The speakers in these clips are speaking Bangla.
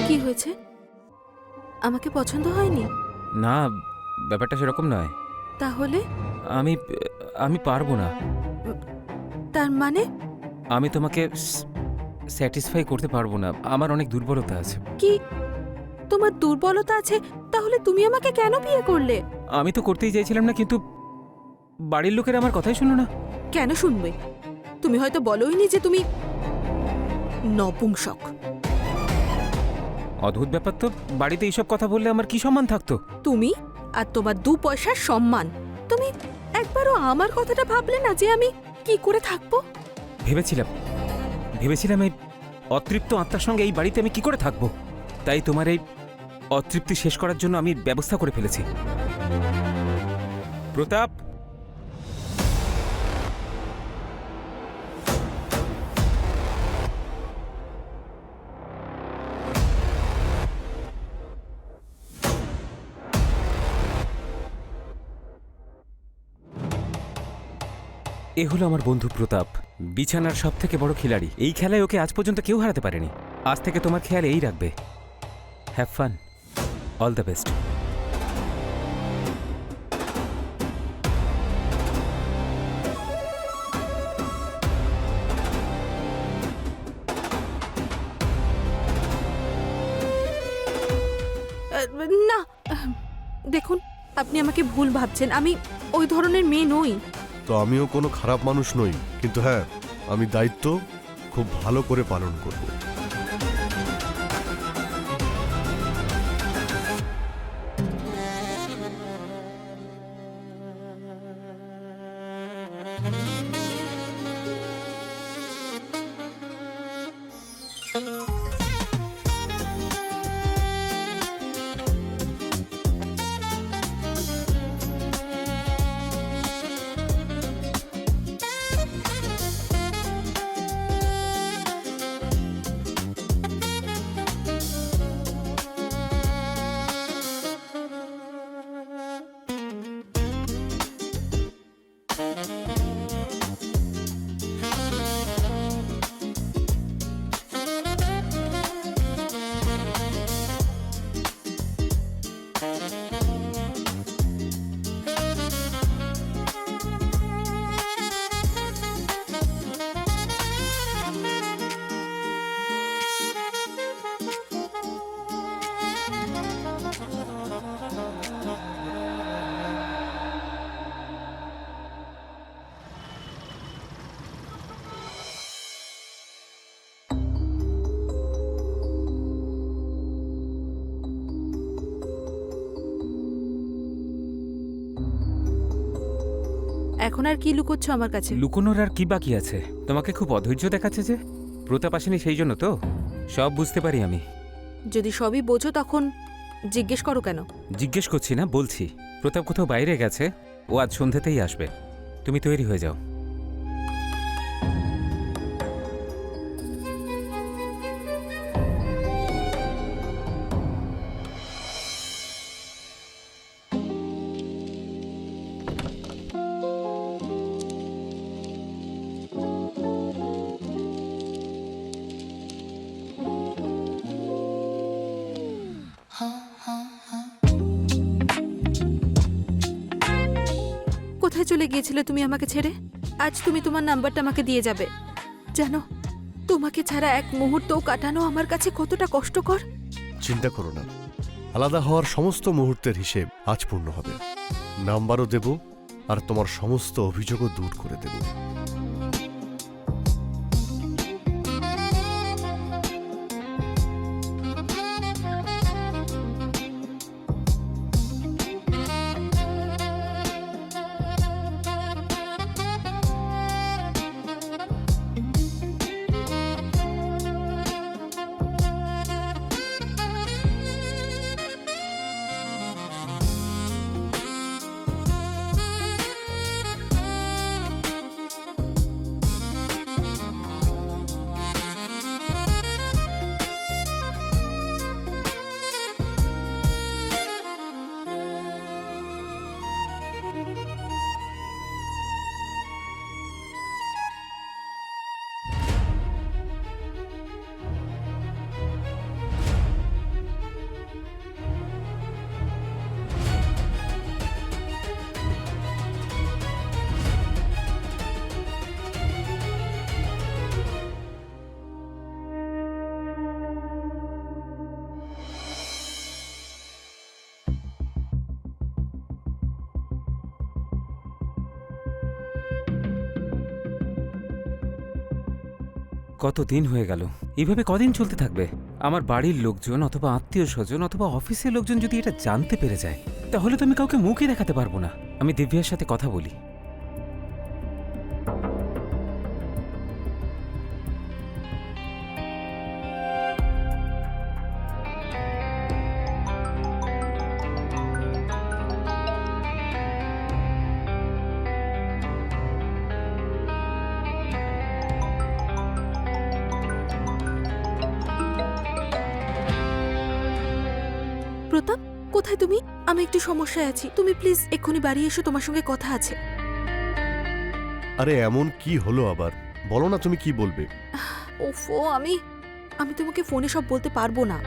কি হয়েছে? আমাকে পছন্দ হয়নি? না, ব্যাপারটা সেরকম নয়। তাহলে? আমি আমি পারবো না। তার মানে? আমি তোমাকে স্যাটিসফাই করতে পারবো না। আমার অনেক দুর্বলতা আছে। কি তোমার দুর্বলতা আছে? তাহলে তুমি আমাকে কেন বিয়ে করলে? আমি তো করতেই চাইছিলাম না, কিন্তু বাড়ির লোকের আমার কথাই শুনো না। কেন শুনবে? তুমি হয়তো বলোইনি যে তুমি নপুংসক। অদ্ভুত ব্যাপার তো, বাড়িতে এইসব কথা বললে আমার কি সম্মান থাকতো? তুমি আর তোমার 2 পয়সার সম্মান। তুমি একবারও আমার কথাটা ভাবলে না যে আমি কি করে থাকবো? ভেবেছিলাম এই অতৃপ্ত আত্মার সঙ্গে এই বাড়িতে আমি কি করে থাকবো। তাই তোমার এই অতৃপ্তি শেষ করার জন্য আমি ব্যবস্থা করে ফেলেছি। প্রতাপ, এ হলো আমার বন্ধু প্রতাপ, বিছানার সব থেকে বড় খিলাড়ি। এই খেলায় ওকে আজ পর্যন্ত কেউ হারাতে পারেনি। আজ থেকে তোমার খেয়াল এই রাখবে। Have fun, all the best. না, দেখুন, আপনি আমাকে ভুল ভাবছেন। আমি ওই ধরনের মেয়ে নই। তো আমিও কোনো খারাপ মানুষ নই, কিন্তু হ্যাঁ, আমি দায়িত্ব খুব ভালো করে পালন করব। এখন আর কি লুকোচ্ছ আমার কাছে? লুকোনোর আর কি বাকি আছে? তোমাকে খুব অধৈর্য দেখাচ্ছে যে। প্রতাপ আসেনি সেই জন্য তো? সব বুঝতে পারি আমি। যদি সবই বোঝো তখন জিজ্ঞেস করো কেন? জিজ্ঞেস করছি না, বলছি। প্রতাপ কোথাও বাইরে গেছে, ও আজ সন্ধ্যাতেই আসবে। তুমি তৈরি হয়ে যাও। কোথায় চলে গিয়েছিলে তুমি আমাকে ছেড়ে? আজ তুমি তোমার নাম্বারটা আমাকে দিয়ে যাবে। জানো, তোমাকে ছাড়া এক মুহূর্তও কাটানো আমার কাছে কতটা কষ্টকর। চিন্তা করো না, আলাদা হওয়ার সমস্ত মুহূর্তের হিসেব আজ পূর্ণ হবে। নাম্বারও দেব, আর তোমার সমস্ত অভিযোগও দূর করে দেব। কত দিন হয়ে গেল, এইভাবে কদিন চলতে থাকবে? আমার বাড়ির লোকজন অথবা আত্মীয় স্বজন অথবা অফিসের লোকজন যদি এটা জানতে পেরে যায়, তাহলে তো আমি কাউকে মুখই দেখাতে পারবো না। আমি দিব্যার সাথে কথা বলি। প্রতাপ, কোথায় তুমি? আমি একটু সমস্যায় আছি, তুমি প্লিজ এক্ষুনি বাড়ি এসো, তোমার সঙ্গে কথা আছে। আরে এমন কি হলো আবার? বলো না তুমি কি বলবে। ওফো, আমি আমি তোমাকে ফোনে সব বলতে পারবো না।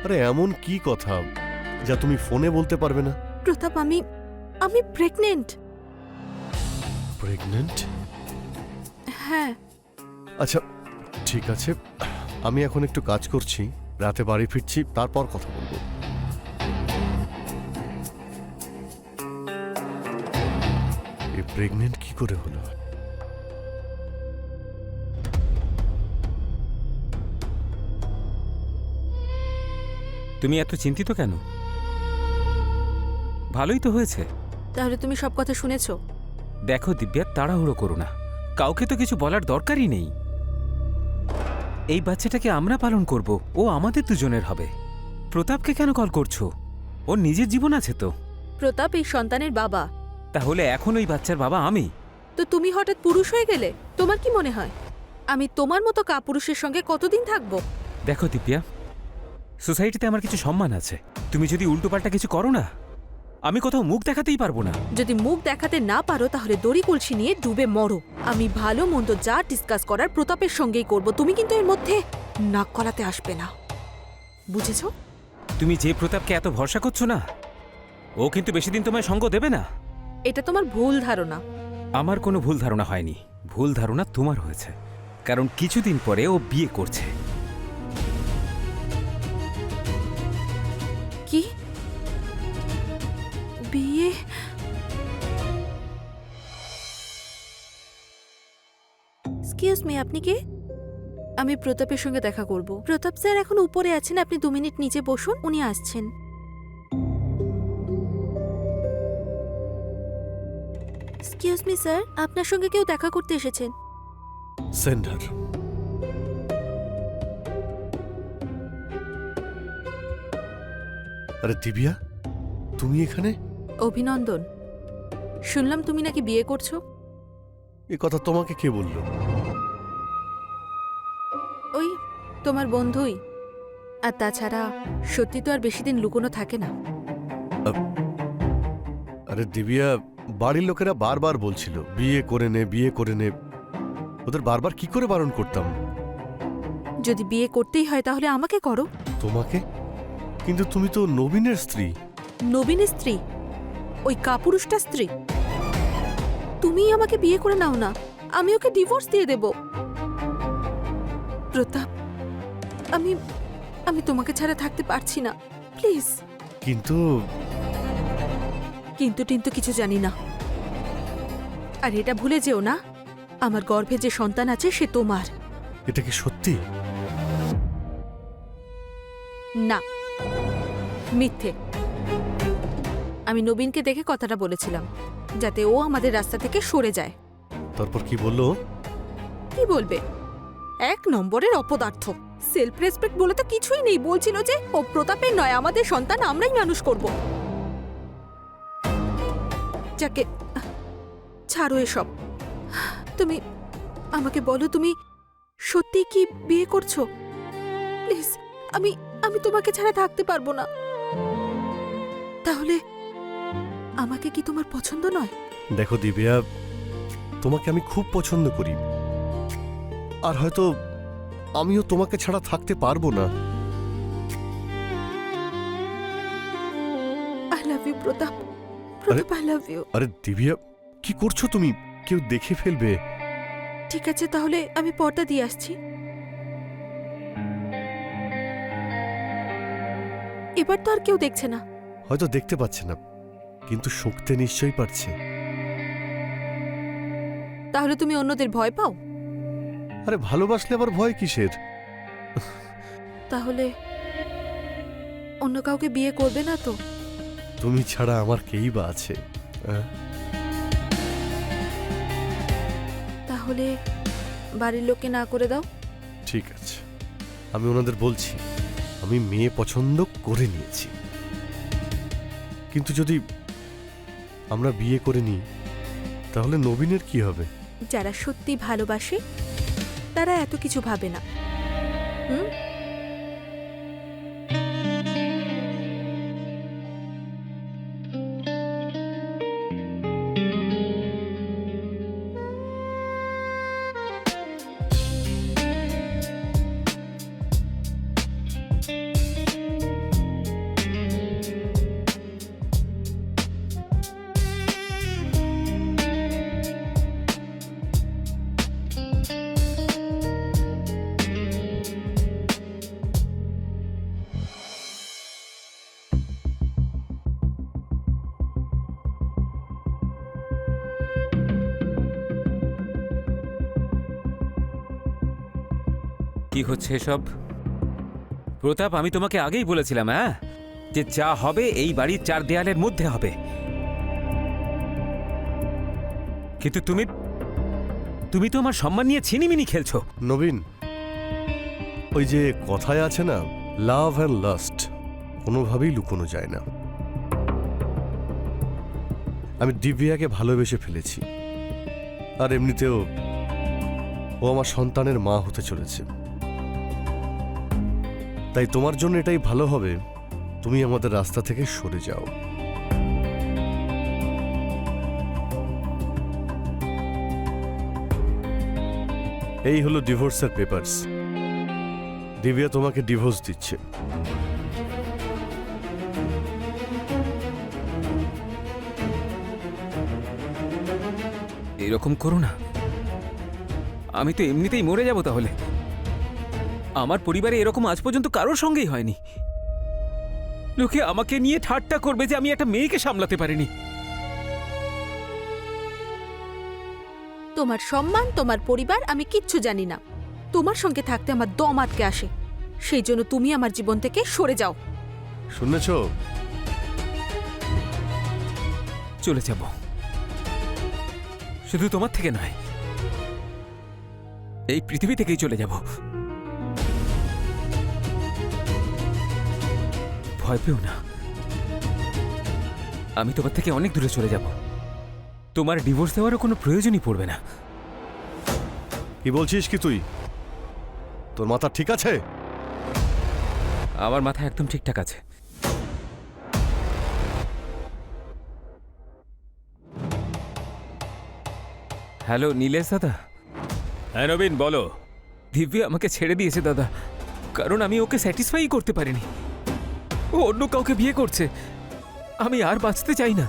আরে এমন কি কথা যা তুমি ফোনে বলতে পারবে না? প্রতাপ, আমি আমি প্রেগনেন্ট। প্রেগনেন্ট? হ্যাঁ। আচ্ছা ঠিক আছে, আমি এখন একটু কাজ করছি, রাতে বাড়ি ফিরছি, তারপর কথা বলবো। এ প্রেগনেন্ট কি করে হলো? তুমি এত চিন্তিত কেন? ভালোই তো হয়েছে। তাহলে তুমি সব কথা শুনেছো? দেখো দিব্যা, তাড়াহুড়ো করো না, কাউকে তো কিছু বলার দরকারই নেই। এই বাচ্চাটাকে আমরা পালন করব, ও আমাদের দুজনের হবে। প্রতাপকে কেন কল করছো? ওর নিজের জীবন আছে তো। প্রতাপ এই সন্তানের বাবা। তাহলে এখন ওই বাচ্চার বাবা আমি। তো তুমি হঠাৎ পুরুষ হয়ে গেলে? তোমার কি মনে হয় আমি তোমার মতো কাপুরুষের সঙ্গে কতদিন থাকবো? দেখো দিব্যা, সোসাইটিতে আমার কিছু সম্মান আছে। তুমি যদি উল্টোপাল্টা কিছু করো না, আমি কোথাও মুখ দেখাতেই পারবো না। যদি মুখ দেখাতে না পারো তাহলে দড়ি কলসি নিয়ে ডুবে মরো। আমি ভালো মন্দ যা ডিসকাস করার প্রতাপের সঙ্গেই করব, তুমি কিন্তু এর মধ্যে নাক গলাতে আসবে না, বুঝেছো? তুমি যে প্রতাপকে এত ভরসা করছো না, ও কিন্তু বেশি দিন তোমায় সঙ্গ দেবে না। এটা তোমার ভুল ধারণা। আমার কোনো ভুল ধারণা হয়নি, ভুল ধারণা তোমার হয়েছে। কারণ কিছুদিন পরে ও বিয়ে করছে। কি? বিয়ে? এক্সকিউজ মি, আপনি কে? আমি প্রতাপের সঙ্গে দেখা করব। প্রতাপ স্যার এখন উপরে আছেন, আপনি 2 মিনিট নিচে বসুন, উনি আসছেন। এক্সকিউজ মি স্যার, আপনার সঙ্গে কেউ দেখা করতে এসেছেন। সেন্ডার। আরে দিব্যা, তুমি এখানে? অভিনন্দন, শুনলাম তুমি নাকি বিয়ে করছো। এ কথা তোমাকে কে বললো? ওই তোমার বন্ধুই। আর তাছাড়া সত্যি তো আর বেশি দিন লুকোনো থাকে না। আরে দিব্যা, বাড়ির লোকেরা বারবার বলছিল বিয়ে করে নে, বিয়ে করে নে। ওদের বারবার কি করে বারণ করতাম? যদি বিয়ে করতেই হয় তাহলে আমাকে করো। তোমাকে? কিন্তু তুমি তো নবীনের স্ত্রী। নবীনের স্ত্রী? ওই কাপুরুষটা স্ত্রী? তুমিই আমাকে বিয়ে করে নাও না, আমি ওকে ডিভোর্স দিয়ে দেব। প্রতাপ, আমি আমি তোমাকে ছাড়া থাকতে পারছি না, প্লিজ। কিন্তু কিন্তু টিন্তু কিছু জানি না। আর এটা ভুলে যেও না, আমার গর্ভে যে সন্তান আছে সে তোমার। এটা কি সত্যি? না, মিথ্যে। আমি নবীনকে দেখে কথাটা বলেছিলাম, যাতে ও আমাদের রাস্তা থেকে সরে যায়। তারপর কি বললো? কি বলবে? 1 নম্বরের অপদার্থ। সেলফ রেসপেক্ট বলে তো কিছুই নেই। বলছিল যে ও প্রতাপের নয়, আমাদের সন্তান আমরাই মানুষ করব। যাকে ছাড়ো এসব। তুমি আমাকে বলো, তুমি সত্যি কি বিয়ে করছো? প্লিজ, আমি আমি তোমাকে ছাড়া থাকতে পারবো না। তাহলে আমাকে কি তোমার পছন্দ নয়? দেখো দিব্যা, তোমাকে আমি খুব পছন্দ করি, আর হয়তো আমিও তোমাকে ছাড়া থাকতে পারবো না। I love you Pratap. Pratap, I love you. আরে দিব্যা, কি করছো তুমি? কেউ দেখে ফেলবে। ঠিক আছে, তাহলে আমি পর্দা দিয়ে আসছি। এবার তো আর কেউ দেখছে না। হয়তো দেখতে পাচ্ছে না, কিন্তু শুঁকতে নিশ্চয়ই পারছে। তাহলে তুমি অন্যদের ভয় পাও? আরে ভালোবাসলে আবার ভয় কিসের? তাহলে অন্য কাউকে বিয়ে করবে না তো? তুমি ছাড়া আমার কেই বা আছে? হ্যাঁ? তাহলে বাড়ির লোককে না করে দাও। ঠিক আছে, আমি ওনাদের বলছি আমি মেয়ে পছন্দ করে নিয়েছি। কিন্তু যদি আমরা বিয়ে করে নিই তাহলে নবীনের কি হবে? যারা সত্যি ভালোবাসে তারা এত কিছু ভাবে না। হুম? কি হচ্ছে এসব? প্রতাপ, আমি তোমাকে আগেই বলেছিলাম হ্যাঁ, যে যা হবে এই বাড়ির চার দেয়ালের মধ্যে হবে। কিন্তু তুমি তো আমার সম্মান নিয়ে ছিনিমিনি খেলছো। নবীন, ওই যে কথায় আছে না, লাভ অ্যান্ড লাস্ট কোনোভাবেই লুকোনো যায় না। আমি দিব্যাকে ভালোবেসে ফেলেছি, আর এমনিতেও ও আমার সন্তানের মা হতে চলেছে। তাই তোমার জন্য এটাই ভালো হবে তুমি আমাদের রাস্তা থেকে সরে যাও। এই হলো ডিভোর্সের পেপারস। দিব্যা তোমাকে ডিভোর্স দিচ্ছে। এরকম করো না, আমি তো এমনিতেই মরে যাব তাহলে। আমার পরিবারে এরকম আজ পর্যন্ত কারোর সঙ্গেই হয়নি। লোকে আমাকে নিয়ে ঠাট্টা করবে যে আমি একটা মেয়েকে সামলাতে পারিনি। তোমার সম্মান, তোমার পরিবার আমি কিচ্ছু জানি না। তোমার সঙ্গে থাকতে আমার দম আটকে আসে। সেই জন্য তুমি আমার জীবন থেকে সরে যাও। শুনেছ? চলে যাব, শুধু তোমার থেকে নয়, এই পৃথিবী থেকেই চলে যাব। ভয় পেও না, আমি তোমার থেকে অনেক দূরে চলে যাব। তোমার ডিভোর্স দেওয়ারও কোনো প্রয়োজনই পড়বে না। কি বলছিস কি তুই? তোর মাথা ঠিক আছে? আমার মাথা একদম ঠিকঠাক আছে। হ্যালো নীলেশ দাদা। হ্যাঁ নবীন, বলো। দিব্যা আমাকে ছেড়ে দিয়েছে দাদা, কারণ আমি ওকে স্যাটিসফাই করতে পারিনি। ও অন্য কাউকে বিয়ে করছে। আমি আর বাঁচতে চাই না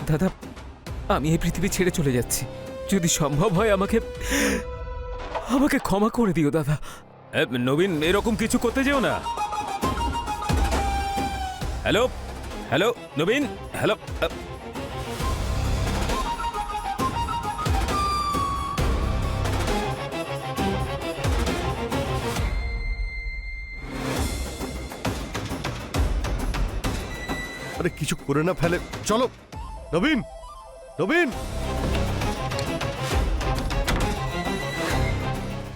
দাদা। আমি এই পৃথিবী ছেড়ে চলে যাচ্ছি। যদি সম্ভব হয় আমাকে ক্ষমা করে দিও দাদা। নবীন, এরকম কিছু করতে যেও না। হ্যালো হ্যালো নবীন, হ্যালো। আরে কিছু করে না ফেলে। চলো নবীন, নবীন,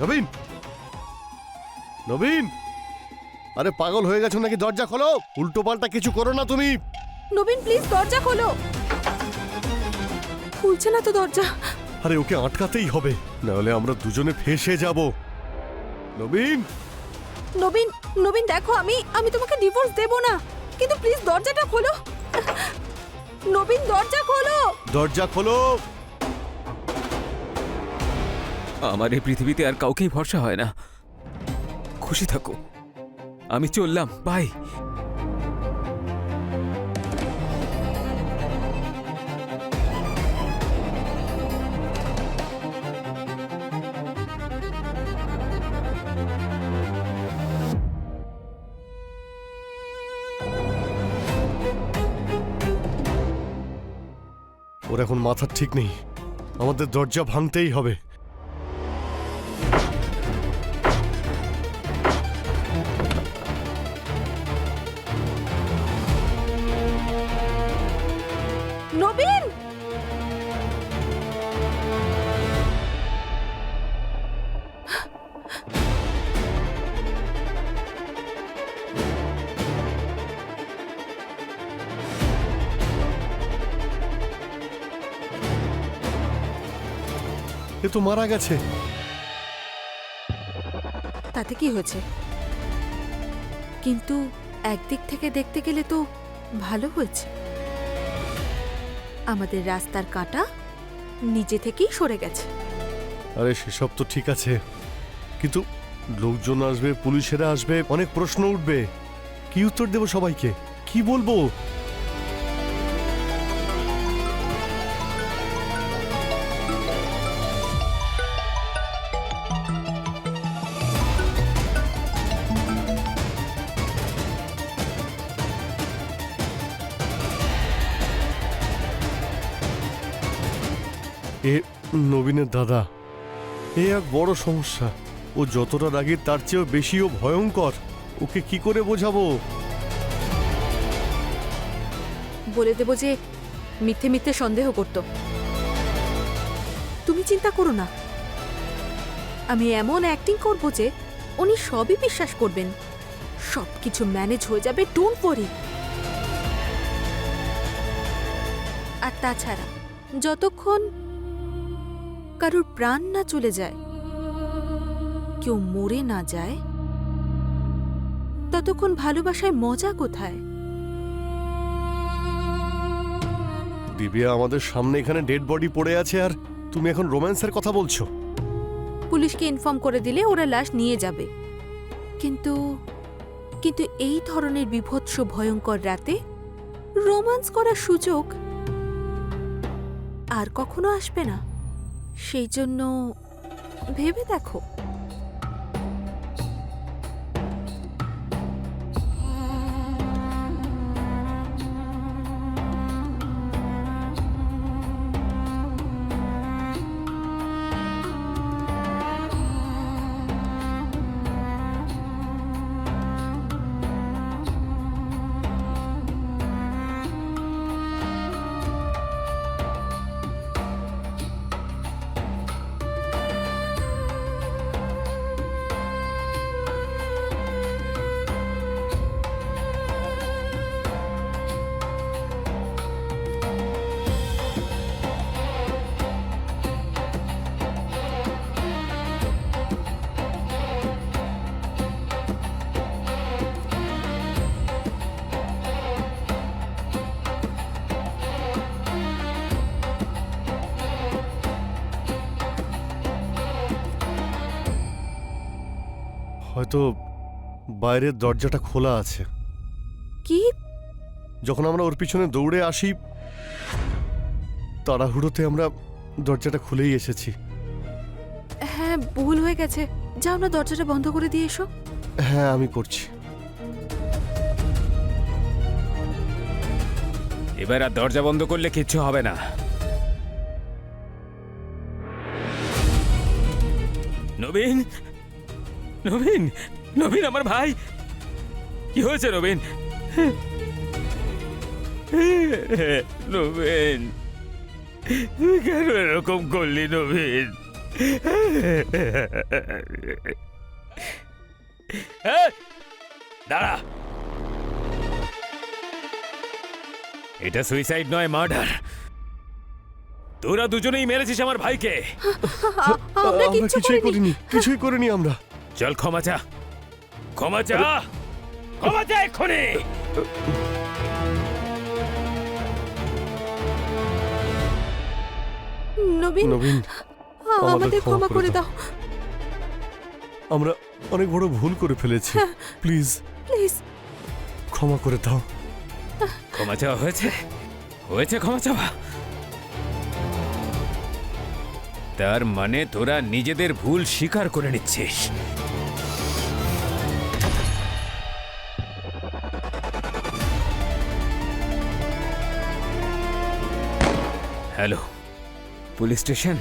নবীন, নবীন, আরে পাগল হয়ে গেছো নাকি? দরজা খোলো। উল্টো পাল্টা কিছু করো না তুমি। নবীন প্লিজ দরজা খোলো। খুলছে না তো দরজা। আরে ওকে আটকাতেই হবে, না হলে আমরা দুজনে ফেঁসে যাব। নবীন, নবীন, নবীন দেখো, আমি তোমাকে ডিভোর্স দেব না, কিন্তু প্লিজ দরজাটা খোলো। নবীন দরজা খোলো। দরজা খোলো। আমার এই পৃথিবীতে আর কাউকেই ভরসা হয় না। খুশি থাকো, আমি চললাম, বাই। ওর এখন মাথার ঠিক নেই, আমাদের দরজা ভাঙতেই হবে। নবীন, এ তো মারা গেছে। তাতে কি হয়েছে? কিন্তু একদিক থেকে দেখতে গেলে তো ভালো হয়েছে। আমাদের রাস্তার কাঁটা নিজে থেকেই সরে গেছে। আরে সেসব তো ঠিক আছে, কিন্তু লোকজন আসবে, পুলিশেরা আসবে, অনেক প্রশ্ন উঠবে। কি উত্তর দেব সবাইকে? কি বলবো? এ নবীনের দাদা, এ এক বড় সমস্যা। ও যতটা রাগী তার চেয়েও বেশিও ভয়ঙ্কর। ওকে কি করে বোঝাবো? বলে দেব যে মিথ্যে মিথ্যে সন্দেহ করত। তুমি চিন্তা করো না, আমি এমন অ্যাক্টিং করব যে উনি সবই বিশ্বাস করবেন। সবকিছু ম্যানেজ হয়ে যাবে, ডোন্ট ওয়ারি। আর তাছাড়া যতক্ষণ কারোর প্রাণ না চলে যায়, কেউ মরে না যায়, ততক্ষণ ভালোবাসায় মজা কোথায়? দিব্যা, আমাদের সামনে এখানে ডেড বডি পড়ে আছে আর তুমি এখন রোম্যান্সের কথা বলছো? পুলিশকে ইনফর্ম করে দিলে ওরা লাশ নিয়ে যাবে। কিন্তু কিন্তু এই ধরনের বিভৎস ভয়ঙ্কর রাতে রোম্যান্স করার সুযোগ আর কখনো আসবে না। সেই জন্য ভেবে দেখো। হয়তো বাইরের দরজাটা খোলা আছে। কি? যখন আমরা ওর পিছনে দৌড়ে আসি, তাড়াহুড়োতে আমরা দরজাটা খুলেই এসেছি। হ্যাঁ, ভুল হয়ে গেছে। যাও না, দরজাটা বন্ধ করে দিয়ে এসো। হ্যাঁ, আমি করছি। এবার আর দরজা বন্ধ করলে কিচ্ছু হবে না। নবীন, নবীন, নবীন আমার ভাই, কি হয়েছে নবীন? নবীন, তুই কেন এরকম করলি নবীন? দাঁড়া, এটা সুইসাইড নয়, মার্ডার। তোরা দুজনেই মেরেছিস আমার ভাইকে। আমরা আমরা কিচ্ছু কিছুই করিনি। করিনি, কিছুই করিনি আমরা। চল ক্ষমা চা, ক্ষমা চা, ক্ষমা চা এক্ষুনি। নবীন, নবীন, আমাদের ক্ষমা করে দাও। আমরা অনেক বড় ভুল করে ফেলেছি। Please please. ক্ষমা করে দাও। ক্ষমা চাওয়া হয়েছে, হয়েছে ক্ষমা চাওয়া। তার মানে তোরা নিজেদের ভুল স্বীকার করে নিচ্ছিস। Hello, police station